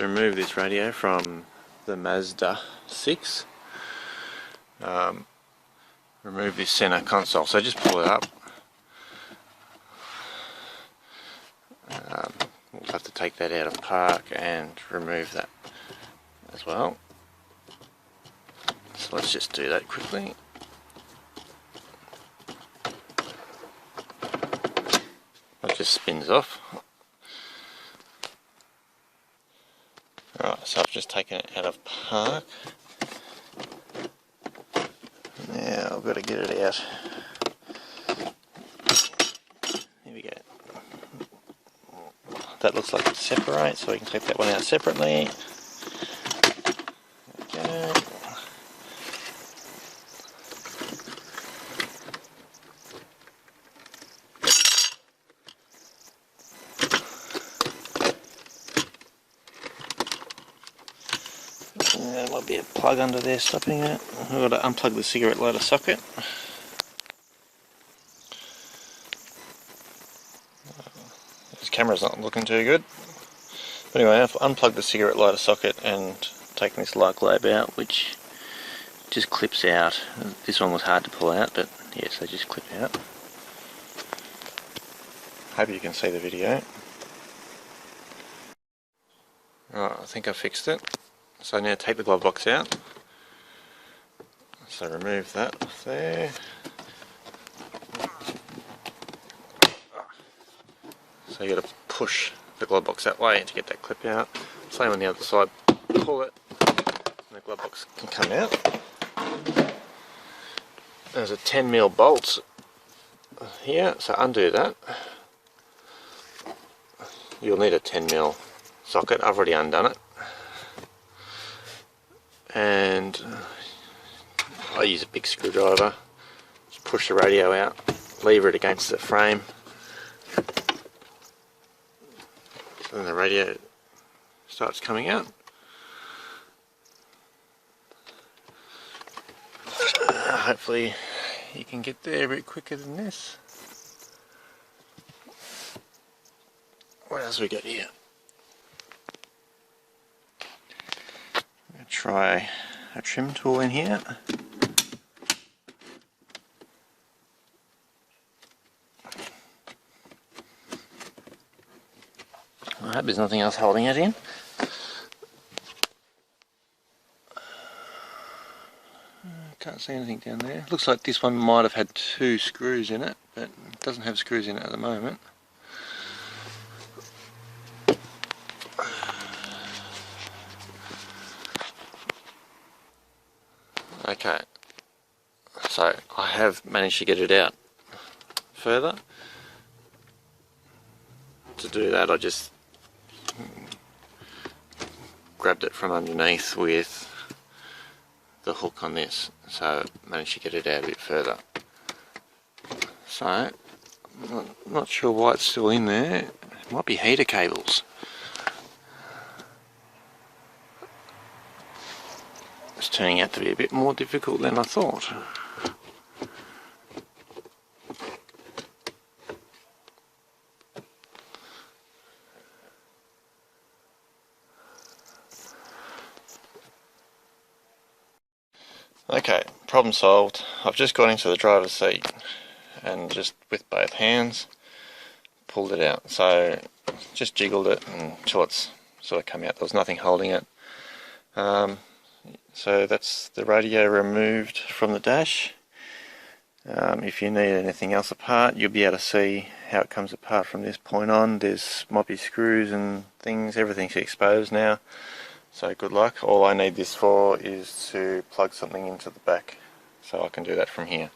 To remove this radio from the Mazda 6, remove this center console. So just pull it up. We'll have to take that out of park and remove that as well. So let's just do that quickly. It just spins off. Alright, so I've just taken it out of park. Now I've got to get it out. Here we go. That looks like it separates, so we can take that one out separately. Okay. There might be a plug under there stopping it. I've got to unplug the cigarette lighter socket. This camera's not looking too good. But anyway, I've unplugged the cigarette lighter socket and taken this light globe out, which just clips out. This one was hard to pull out, but yes, they just clip out. Hope you can see the video. Right, I think I fixed it. So now take the glove box out. So remove that off there. So you got to push the glove box that way to get that clip out. Same on the other side. Pull it, and the glove box can come out. There's a 10mm bolt here, so undo that. You'll need a 10mm socket. I've already undone it. And I use a big screwdriver. Just push the radio out, lever it against the frame, and the radio starts coming out. Hopefully you can get there a bit quicker than this. What else we got here? Try a trim tool in here. I hope there's nothing else holding it in. Can't see anything down there. Looks like this one might have had 2 screws in it, but it doesn't have screws in it at the moment. Okay, so I have managed to get it out further. To do that, I just grabbed it from underneath with the hook on this, so I managed to get it out a bit further. So, I'm not sure why it's still in there. It might be heater cables. It's turning out to be a bit more difficult than I thought. Okay, problem solved. I've just got into the driver's seat and just with both hands pulled it out. So just jiggled it until it's sort of come out. There was nothing holding it. So that's the radio removed from the dash. If you need anything else apart, you'll be able to see how it comes apart from this point on. There's might be screws and things, everything's exposed now. So good luck. All I need this for is to plug something into the back, so I can do that from here.